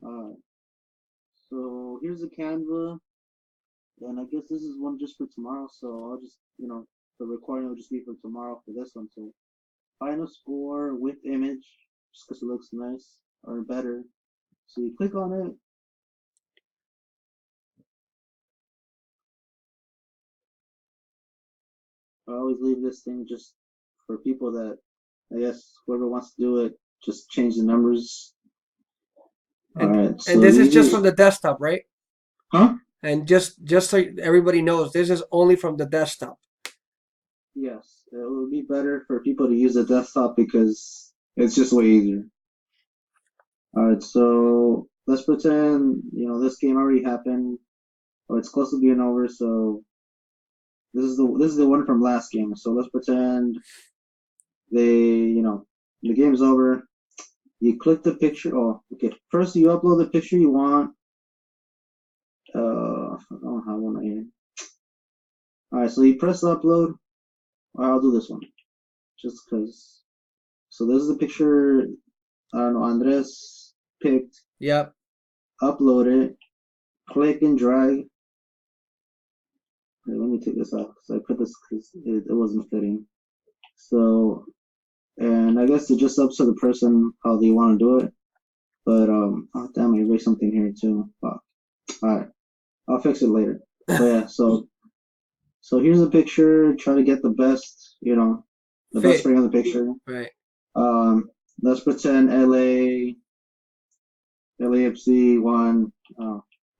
Uh, so here's the Canva, and I guess this is one just for tomorrow. So I'll just, the recording will just be for tomorrow for this one. So final score with image, just because it looks nice or better. So you click on it. I always leave this thing just for people that, I guess, whoever wants to do it, just change the numbers. All And right, and so this is just usually, from the desktop, right? huh? And just so everybody knows, this is only from the desktop. Yes, it would be better for people to use a desktop because it's just way easier. All right, so let's pretend, this game already happened, or it's close to being over. So this is the one from last game. So let's pretend the game's over. You click the picture. Oh, okay. First, you upload the picture you want. I don't have one right here. All right, so you press upload. I'll do this one just because. So this is the picture. I don't know. Andres picked. Yep. Upload it. Click and drag. Wait, let me take this off because I put this because it wasn't fitting. So, and I guess it's just up to the person how they want to do it. But oh damn, I erased something here too. Fuck. All right, I'll fix it later. But yeah, so here's the picture. Try to get the best, the best Fit. frame of the picture. Right. Um, let's pretend LAFC won.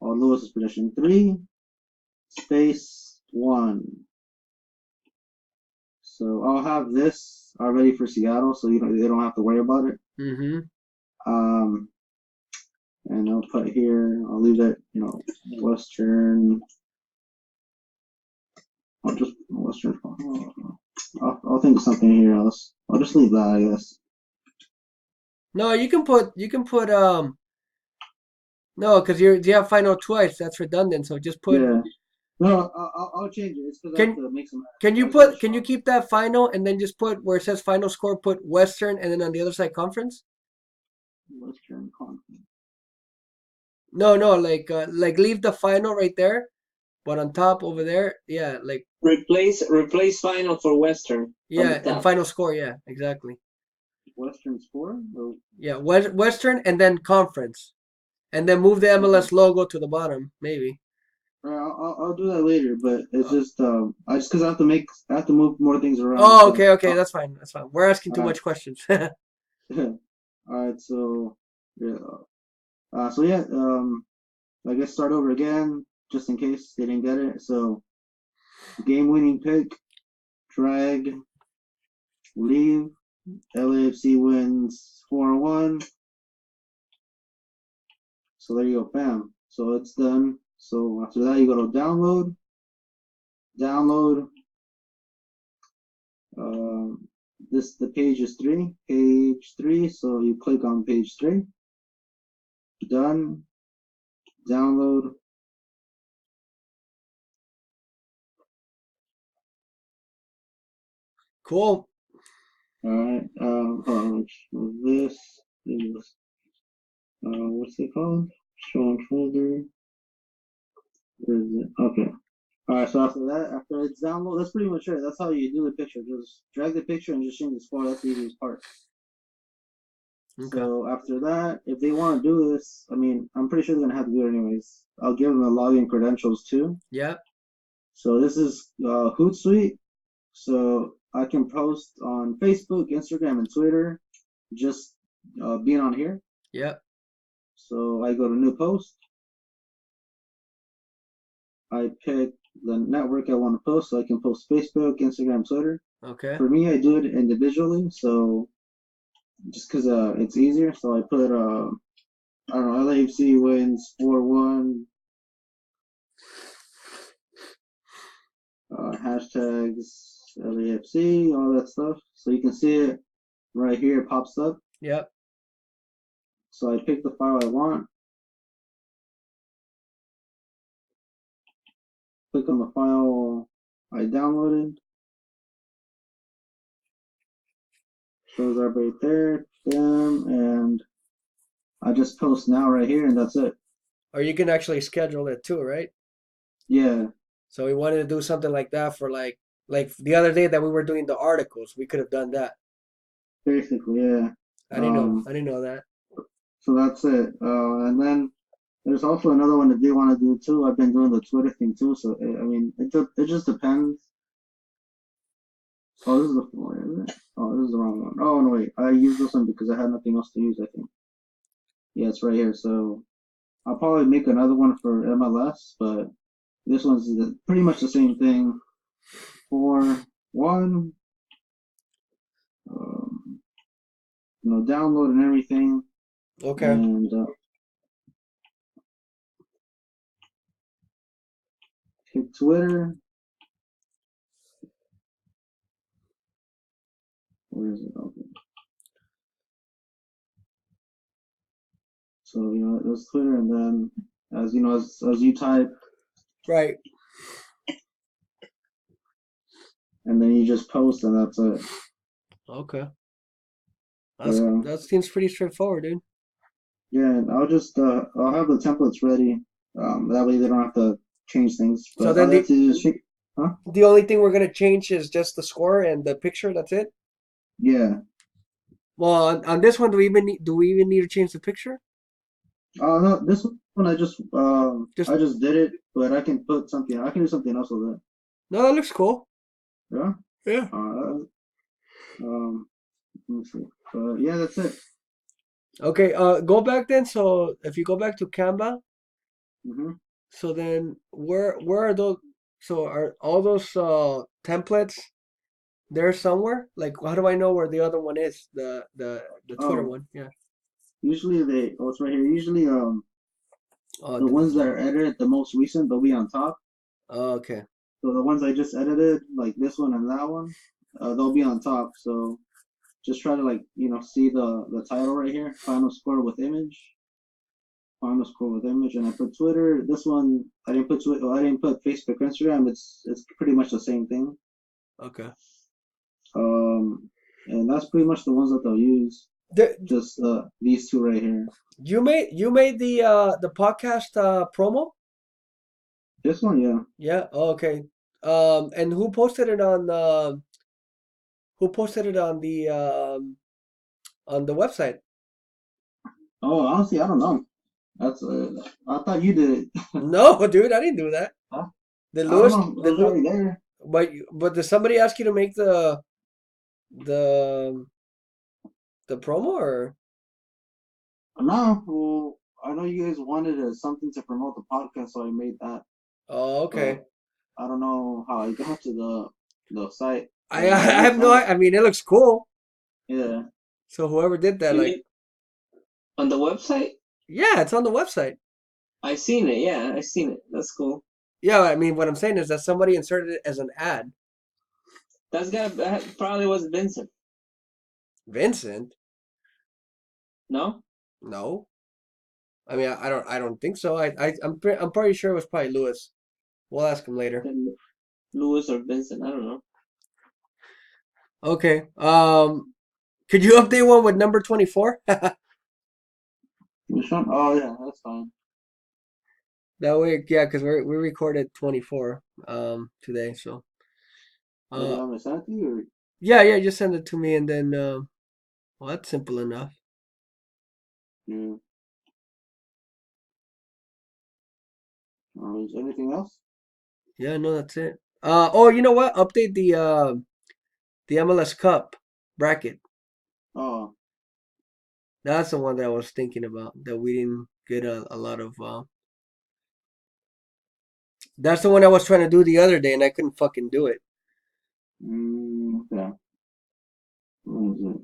Or Lewis's prediction 3-1. So I'll have this already for Seattle, so they don't have to worry about it. Mm-hmm. Um, and I'll put here. I'll leave that, Western. I'll just Western. I'll think of something here else. I'll just leave that, I guess. No, you can put no, because you have final twice. That's redundant. So just put Yeah. No, I'll change it. It's because I have can to make some. can you keep that final and then just put where it says final score, put Western and then on the other side conference? Western Conference. No, like leave the final right there, but on top over there, yeah, like Replace final for Western on the yeah, and top. final score, yeah, exactly. Western score? Or, Yeah, Western and then conference. And then move the okay. MLS logo to the bottom, maybe. I'll do that later, but it's just I just because I have to move more things around. Oh, But okay, that's fine, that's fine. We're asking too all much questions. right, all right. So yeah, so yeah, I guess start over again just in case they didn't get it. So game-winning pick, drag, leave. LAFC wins 4-1. So there you go, bam. So it's done. So after that, you go to download. Download. The page is page 3. So you click on page 3. Done. Download. Cool. All right. This is what's it called? Show and folder. Where is it? Okay. All right. So after it's download, that's pretty much it. That's how you do the picture. Just drag the picture and just change the score. That's the easiest part. Okay. So after that, if they want to do this, I mean, I'm pretty sure they're gonna have to do it anyways. I'll give them the login credentials too. Yeah. So this is Hootsuite. So I can post on Facebook, Instagram, and Twitter, just being on here. Yeah. So I go to new post. I pick the network I want to post, so I can post Facebook, Instagram, Twitter. Okay. For me, I do it individually, so just because it's easier. So I put I don't know, LAFC wins 4-1. Hashtags, LAFC, all that stuff. So you can see it right here, it pops up. Yeah. So I pick the file I want, click on the file I downloaded, shows up right there, bam, and I just post now right here, and that's it. Or you can actually schedule it too, right? Yeah, So we wanted to do something like that for like the other day that we were doing the articles. We could have done that. basically, yeah. I didn't know. Um, I didn't know that. so that's it. And then there's also another one that they want to do too. I've been doing the Twitter thing too. So I mean, it just depends. Oh, this is the one, isn't it? Oh, this is the wrong one. Oh no, wait. I used this one because I had nothing else to use. I think. Yeah, it's right here. So I'll probably make another one for MLS, but this one's pretty much the same thing. For one, um, download and everything, Okay. and hit Twitter. Where is it? Okay. So there's Twitter, and then as you know, as you type, Right. and then you just post, and that's it. Okay. Yeah, That seems pretty straightforward, dude. yeah. And I'll have the templates ready. That way they don't have to change things. So But then all you have to do is, huh? the only thing we're gonna change is just the score and the picture. That's it. Yeah. Well, on this one, do we even need to change the picture? No, this one Just I just did it, but I can put something. I can do something else with it. no, that looks cool. Yeah. Yeah. Um. Let me see. But yeah, that's it. Okay. Go back then. So if you go back to Canva, Hmm. so then where are those? So are all those templates there somewhere? Like, how do I know where the other one is? The Twitter Oh, one. Yeah. usually oh, it's right here. Usually, Oh, the ones that are edited the most recent, they'll be on top. oh, okay. So the ones I just edited, like this one and that one, they'll be on top. So just try to see the title right here, final score with image, final score with image, and I put Twitter. This one I didn't put Twitter. I didn't put Facebook, Instagram. It's pretty much the same thing. Okay. Um, and that's pretty much the ones that they'll use. The, Just these two right here. you made the podcast promo? This one, yeah. Yeah. Oh, okay. And who posted it on the website? Oh, honestly, I don't know. That's I thought you did it. No, dude, I didn't do that. Huh? Did I don't Lewis? know. It Did was Lew, already there. but did somebody ask you to make the the promo or? No, well, I know you guys wanted something to promote the podcast, so I made that. Oh, But okay. I don't know how I got to the site. I But I I did have no. find it. I mean, it looks cool. Yeah. So whoever did that, You like, mean on the website? yeah, it's on the website. I seen it. Yeah, I seen it. That's cool. Yeah, I mean, what I'm saying is that somebody inserted it as an ad. That probably was Vincent. Vincent? No, No. I mean, I don't think so. I'm pretty sure it was probably Lewis. We'll ask him later. Lewis or Vincent. I don't know. Okay. Could you update one with number 24? Which one? Oh yeah, that's fine. That way, yeah, because we recorded 24 today. So What do you uh want me to send it to you? Or, yeah, just send it to me and then well, that's simple enough. yeah. Is anything else? Yeah, no, that's it. Oh, you know what? Update the MLS Cup bracket. Oh, That's the one that I was thinking about that we didn't get a lot of. That's the one I was trying to do the other day and I couldn't fucking do it. yeah. What is it?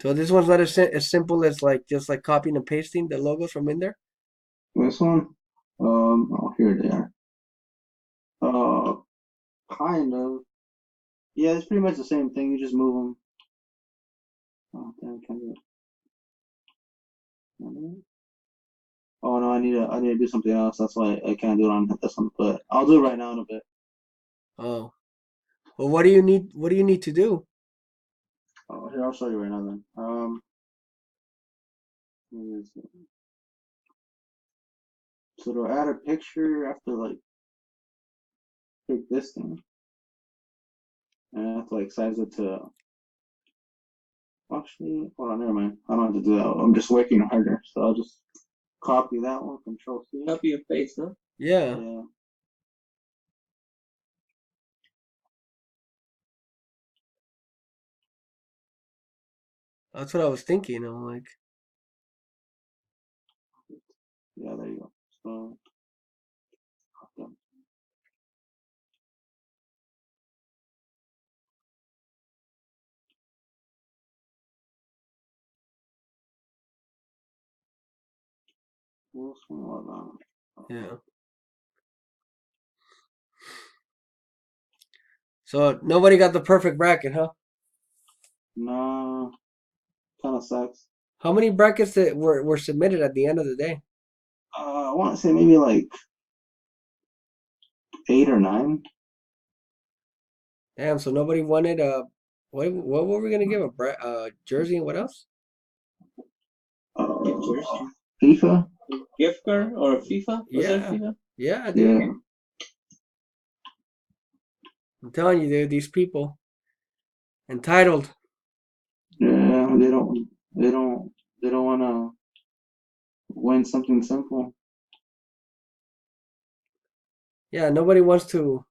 So this one's not as simple as like just like copying and pasting the logos from in there. This one? Oh, here they are. Uh, kind of. Yeah, it's pretty much the same thing. You just move them. Oh, damn, can I do it? Oh no, I need to do something else. That's why I can't do it on this one. But I'll do it right now in a bit. Oh, well, what do you need? What do you need to do? Oh, here I'll show you right now then. Where is it? So to add a picture, I have to like pick this thing, and I have to like size it to. Actually, hold on, never mind. I don't have to do that. I'm just working harder, so I'll just copy that one, Control C. Copy your face, no? Yeah. Yeah. That's what I was thinking. I'm like, Yeah, there you go. So, okay. What's going on? yeah. So nobody got the perfect bracket, huh? No, kind of sucks. How many brackets that were submitted at the end of the day? I want to say maybe like 8 or 9. Damn. So nobody wanted what were we gonna give jersey and what else? Uh, Jersey. FIFA? Gift card or FIFA? Was there Yeah. FIFA? Yeah, dude. Yeah. I'm telling you, dude. These people entitled. Yeah, they don't want to win something simple. Yeah. Nobody wants to.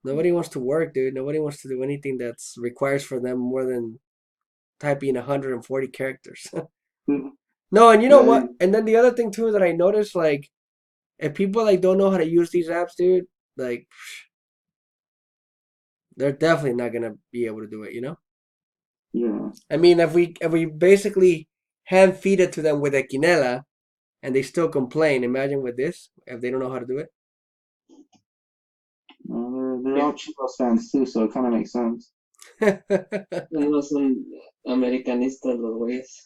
Nobody wants to work, dude. Nobody wants to do anything that's requires for them more than typing 140 characters. No, and you know Yeah, what? And then the other thing too that I noticed, like, if people like don't know how to use these apps, dude, like, they're definitely not gonna be able to do it. You know? yeah. I mean, if we basically hand feed it to them with a quinela, and they still complain, imagine with this if they don't know how to do it. They're all Chivas fans too, so it kind of makes sense. No son americanistas los güeyes.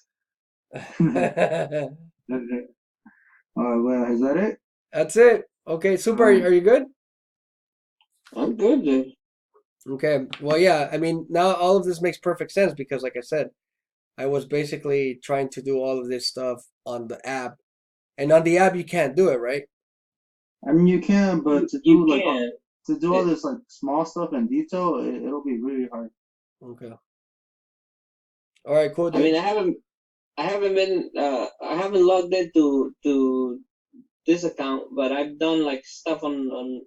Well, is that it? That's it. Okay, super. Are you good? I'm good, dude. Okay. Well, yeah. I mean, now all of this makes perfect sense because, like I said, I was basically trying to do all of this stuff on the app, and on the app you can't do it, right? I mean, you can, but You can. to do all this like small stuff in detail, it'll be really hard. Okay. All right. Cool, I mean, dude. I haven't logged into to this account, but I've done like stuff on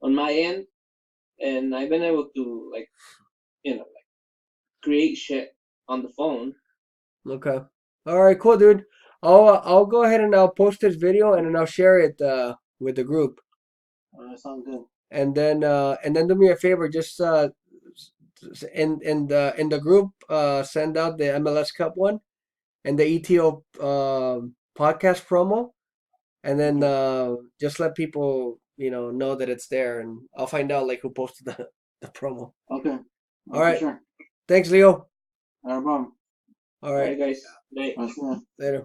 my end, and I've been able to like, like create shit on the phone. Okay. All right. Cool, dude. I'll go ahead and I'll post this video and then I'll share it with the group. Sounds good. And then do me a favor, just in the group send out the MLS Cup one and the ETO podcast promo, and then just let people know that it's there, and I'll find out like who posted the promo. Okay. All right. Sure. Thanks, Leo. No problem. All All right. right, guys. Night. That's Later.